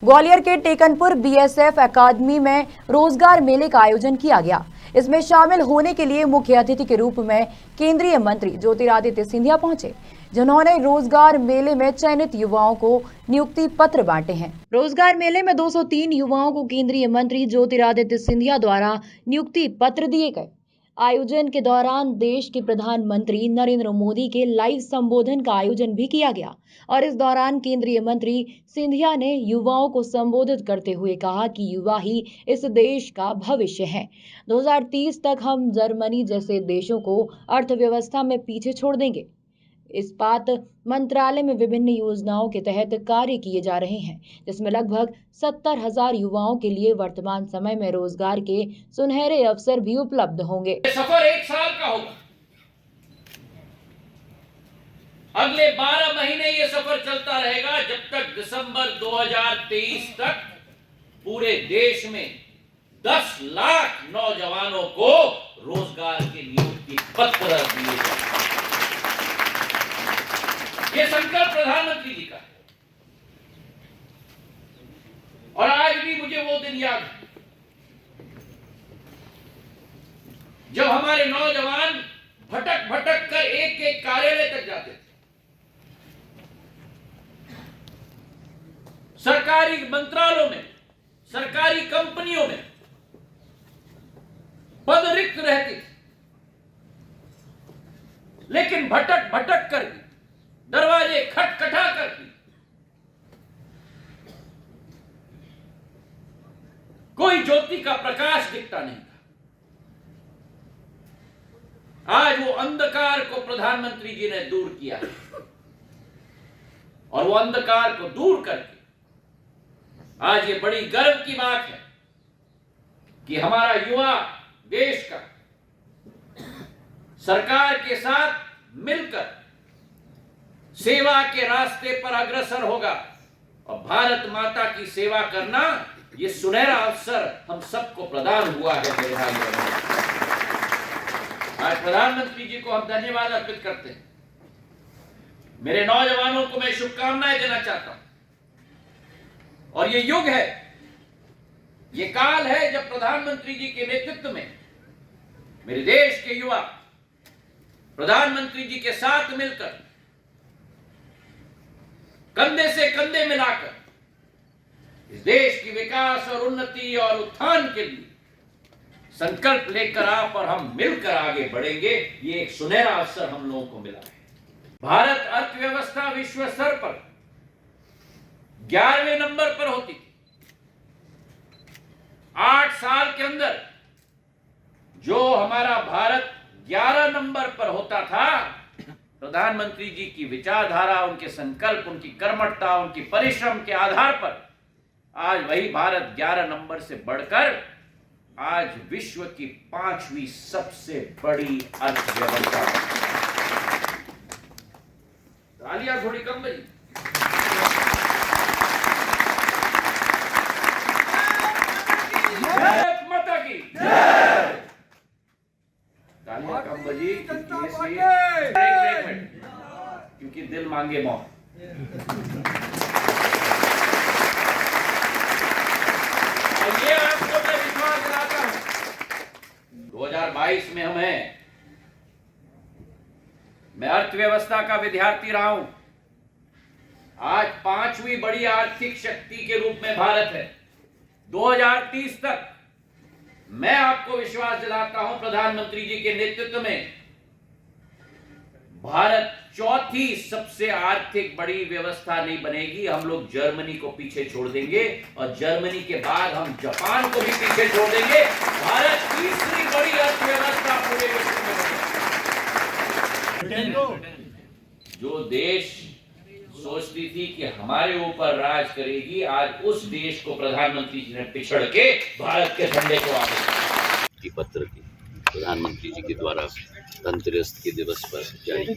ग्वालियर के टेकनपुर बीएसएफ अकादमी में रोजगार मेले का आयोजन किया गया। इसमें शामिल होने के लिए मुख्य अतिथि के रूप में केंद्रीय मंत्री ज्योतिरादित्य सिंधिया पहुंचे, जिन्होंने रोजगार मेले में चयनित युवाओं को नियुक्ति पत्र बांटे हैं। रोजगार मेले में 203 युवाओं को केंद्रीय मंत्री ज्योतिरादित्य सिंधिया द्वारा नियुक्ति पत्र दिए गए। आयोजन के दौरान देश के प्रधानमंत्री नरेंद्र मोदी के लाइव संबोधन का आयोजन भी किया गया और इस दौरान केंद्रीय मंत्री सिंधिया ने युवाओं को संबोधित करते हुए कहा कि युवा ही इस देश का भविष्य है। 2030 तक हम जर्मनी जैसे देशों को अर्थव्यवस्था में पीछे छोड़ देंगे। इस्पात मंत्रालय में विभिन्न योजनाओं के तहत कार्य किए जा रहे हैं, जिसमें लगभग 70,000 युवाओं के लिए वर्तमान समय में रोजगार के सुनहरे अवसर भी उपलब्ध होंगे। सफर 1 साल का होगा। अगले 12 महीने ये सफर चलता रहेगा, जब तक दिसंबर 2023 तक पूरे देश में 10 लाख नौजवानों को रोजगार के नियुक्ति पत्र दिए जाएंगे। ये संकल्प प्रधानमंत्री जी का है और आज भी मुझे वो दिन याद है जब हमारे नौजवान भटक भटक कर एक एक कार्यालय तक जाते थे। सरकारी मंत्रालयों में, सरकारी कंपनियों में पद रिक्त रहते थे, लेकिन भटक भटक कर दरवाजे खटखटा कर कोई ज्योति का प्रकाश दिखता नहीं था। आज वो अंधकार को प्रधानमंत्री जी ने दूर किया है और वो अंधकार को दूर करके आज ये बड़ी गर्व की बात है कि हमारा युवा देश का सरकार के साथ मिलकर सेवा के रास्ते पर अग्रसर होगा और भारत माता की सेवा करना ये सुनहरा अवसर हम सबको प्रदान हुआ है। मेरे भाइयों, आज प्रधानमंत्री जी को हम धन्यवाद अर्पित करते हैं। मेरे नौजवानों को मैं शुभकामनाएं देना चाहता हूं और ये युग है, ये काल है जब प्रधानमंत्री जी के नेतृत्व में मेरे देश के युवा प्रधानमंत्री जी के साथ मिलकर कंधे से कंधे मिलाकर इस देश की विकास और उन्नति और उत्थान के लिए संकल्प लेकर आप और हम मिलकर आगे बढ़ेंगे। ये एक सुनहरा अवसर हम लोगों को मिला है। भारत अर्थव्यवस्था विश्व स्तर पर 11वें नंबर पर होती थी। 8 साल के अंदर जो हमारा भारत 11 नंबर पर होता था, प्रधानमंत्री जी की विचारधारा, उनके संकल्प, उनकी कर्मठता, उनकी परिश्रम के आधार पर आज वही भारत 11 नंबर से बढ़कर आज विश्व की 5वीं सबसे बड़ी अर्थव्यवस्था। तालियां थोड़ी कम बजी। भारत माता की तालियां कम बजी क्योंकि दिल मांगे मौत। और ये आपको मैं विश्वास दिलाता हूं, 2022 में हम हैं। मैं अर्थव्यवस्था का विद्यार्थी रहा हूं। आज 5वीं बड़ी आर्थिक शक्ति के रूप में भारत है। 2030 तक मैं आपको विश्वास दिलाता हूं, प्रधानमंत्री जी के नेतृत्व में भारत 4थी सबसे आर्थिक बड़ी व्यवस्था नहीं बनेगी। हम लोग जर्मनी को पीछे छोड़ देंगे और जर्मनी के बाद हम जापान को भी पीछे छोड़ देंगे। भारत 3री बड़ी अर्थव्यवस्था पूरे विश्व में बनेगी। जो देश सोचती थी कि हमारे ऊपर राज करेगी, आज उस देश को प्रधानमंत्री जी ने पिछड़ के भारत के झंडे को आगे पत्र की प्रधानमंत्री जी के द्वारा धनतेरस के दिवस पर जारी की।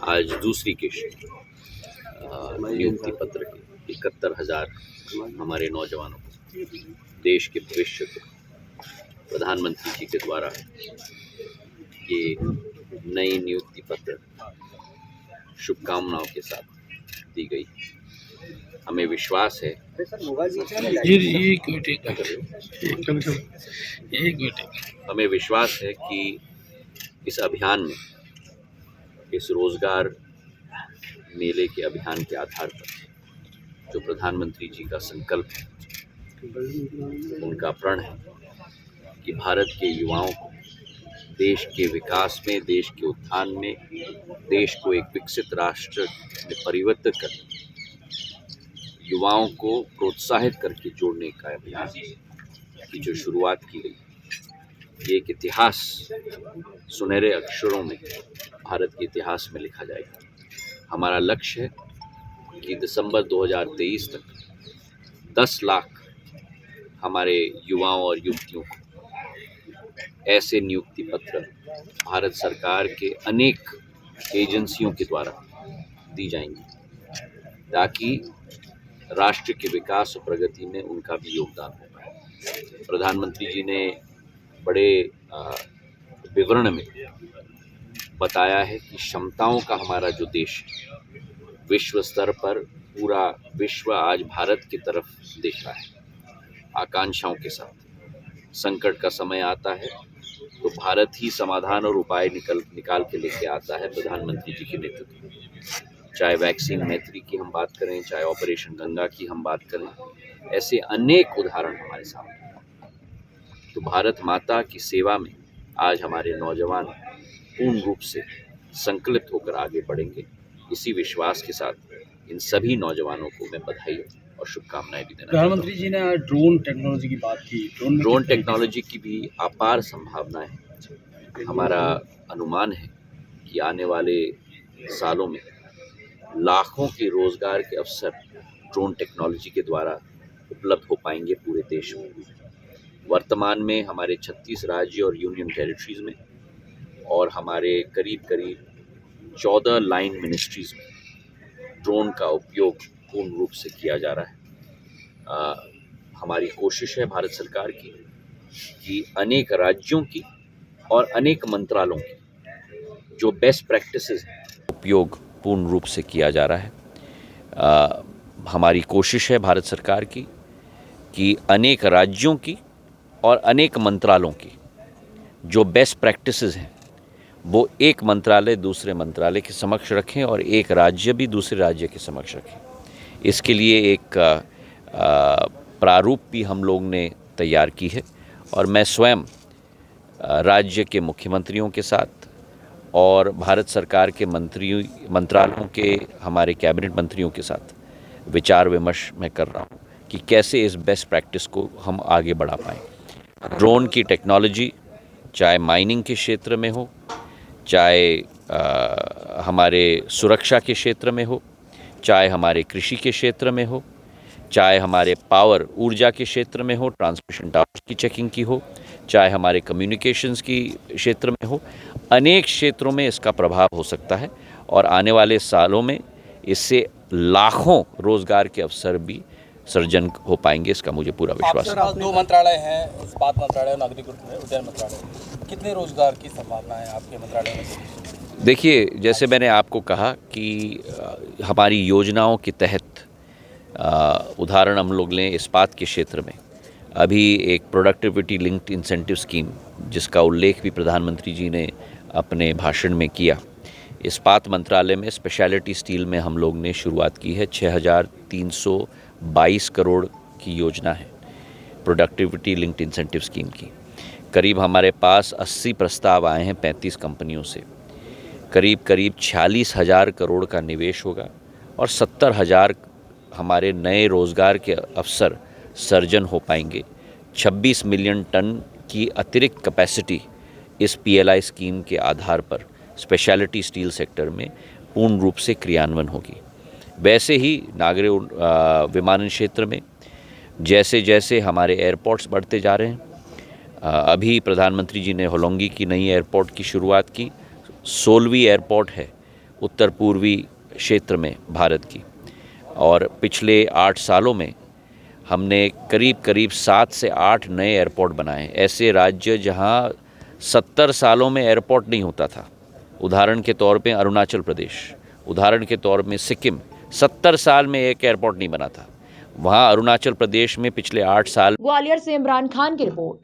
आज दूसरी किस्त नियुक्ति पत्र की 71,000 हमारे नौजवानों को, देश के भविष्य को प्रधानमंत्री जी के द्वारा ये नई नियुक्ति पत्र शुभकामनाओं के साथ दी गई। हमें विश्वास है हमें विश्वास है कि इस अभियान में, इस रोजगार मेले के अभियान के आधार पर जो प्रधानमंत्री जी का संकल्प है, उनका प्रण है कि भारत के युवाओं को देश के विकास में, देश के उत्थान में, देश को एक विकसित राष्ट्र में परिवर्तित करने, युवाओं को प्रोत्साहित करके जोड़ने का अभियान की जो शुरुआत की गई, ये एक इतिहास सुनहरे अक्षरों में भारत के इतिहास में लिखा जाएगा। हमारा लक्ष्य है कि दिसंबर 2023 तक 10 लाख हमारे युवाओं और युवतियों को ऐसे नियुक्ति पत्र भारत सरकार के अनेक एजेंसियों के द्वारा दी जाएंगी, ताकि राष्ट्र के विकास और प्रगति में उनका भी योगदान हो पाए। प्रधानमंत्री जी ने बड़े विवरण में बताया है कि क्षमताओं का हमारा जो देश है, विश्व स्तर पर पूरा विश्व आज भारत की तरफ देख रहा है आकांक्षाओं के साथ। संकट का समय आता है तो भारत ही समाधान और उपाय निकाल के लेके आता है प्रधानमंत्री जी के नेतृत्व में। चाहे वैक्सीन मैत्री की हम बात करें, चाहे ऑपरेशन गंगा की हम बात करें, ऐसे अनेक उदाहरण हमारे सामने। तो भारत माता की सेवा में आज हमारे नौजवान पूर्ण रूप से संकल्पित होकर आगे बढ़ेंगे। इसी विश्वास के साथ इन सभी नौजवानों को मैं बधाई और शुभकामनाएं भी देना। प्रधानमंत्री जी ने ड्रोन टेक्नोलॉजी की बात की। ड्रोन टेक्नोलॉजी की भी अपार संभावनाएं हैं। हमारा अनुमान है कि आने वाले सालों में लाखों के रोजगार के अवसर ड्रोन टेक्नोलॉजी के द्वारा उपलब्ध हो पाएंगे पूरे देश में। वर्तमान में हमारे 36 राज्य और यूनियन टेरिटरीज में और हमारे करीब 14 लाइन मिनिस्ट्रीज में ड्रोन का उपयोग पूर्ण रूप से किया जा रहा है। हमारी कोशिश है भारत सरकार की कि अनेक राज्यों की और अनेक मंत्रालयों की जो बेस्ट प्रैक्टिसेस हैं, उपयोग पूर्ण रूप से किया जा रहा है। हमारी कोशिश है भारत सरकार की कि अनेक राज्यों की और अनेक मंत्रालयों की जो बेस्ट प्रैक्टिसेस हैं वो एक मंत्रालय दूसरे मंत्रालय के समक्ष रखें और एक राज्य भी दूसरे राज्य के समक्ष रखें। इसके लिए एक प्रारूप भी हम लोग ने तैयार की है और मैं स्वयं राज्य के मुख्यमंत्रियों के साथ और भारत सरकार के मंत्रालयों के हमारे कैबिनेट मंत्रियों के साथ विचार विमर्श मैं कर रहा हूँ कि कैसे इस बेस्ट प्रैक्टिस को हम आगे बढ़ा पाएँ। ड्रोन की टेक्नोलॉजी चाहे माइनिंग के क्षेत्र में हो, चाहे हमारे सुरक्षा के क्षेत्र में हो, चाहे हमारे कृषि के क्षेत्र में हो, चाहे हमारे पावर ऊर्जा के क्षेत्र में हो, ट्रांसमिशन टावर्स की चेकिंग की हो, चाहे हमारे कम्युनिकेशंस की क्षेत्र में हो, अनेक क्षेत्रों में इसका प्रभाव हो सकता है और आने वाले सालों में इससे लाखों रोजगार के अवसर भी सृजन हो पाएंगे, इसका मुझे पूरा विश्वास है। आपके 2 मंत्रालय हैं, इस्पात मंत्रालय और नागरिक उड्डयन मंत्रालय। कितने रोजगार की संभावना है आपके मंत्रालय में? देखिए, जैसे मैंने आपको कहा कि हमारी योजनाओं के तहत उदाहरण हम लोग लें इस्पात के क्षेत्र में, अभी एक प्रोडक्टिविटी लिंक्ड इंसेंटिव स्कीम जिसका उल्लेख भी प्रधानमंत्री जी ने अपने भाषण में किया, इस्पात मंत्रालय में स्पेशलिटी स्टील में हम लोग ने शुरुआत की है। 6,322 करोड़ की योजना है प्रोडक्टिविटी लिंक्ड इंसेंटिव स्कीम की। करीब हमारे पास 80 प्रस्ताव आए हैं 35 कंपनियों से। करीब 46,000 करोड़ का निवेश होगा और 70,000 हमारे नए रोज़गार के अवसर सर्जन हो पाएंगे। 26 मिलियन टन की अतिरिक्त कैपेसिटी इस PLI स्कीम के आधार पर स्पेशलिटी स्टील सेक्टर में पूर्ण रूप से क्रियान्वयन होगी। वैसे ही नागरिक विमानन क्षेत्र में जैसे जैसे हमारे एयरपोर्ट्स बढ़ते जा रहे हैं, अभी प्रधानमंत्री जी ने होलोंगी की नई एयरपोर्ट की शुरुआत की। 16वीं एयरपोर्ट है उत्तर पूर्वी क्षेत्र में भारत की, और पिछले 8 सालों में हमने करीब 7 से 8 नए एयरपोर्ट बनाए। ऐसे राज्य जहां 70 सालों में एयरपोर्ट नहीं होता था, उदाहरण के तौर पे अरुणाचल प्रदेश, उदाहरण के तौर में सिक्किम, 70 साल में एक एयरपोर्ट नहीं बना था। वहाँ अरुणाचल प्रदेश में पिछले 8 साल ग्वालियर से इमरान खान की रिपोर्ट।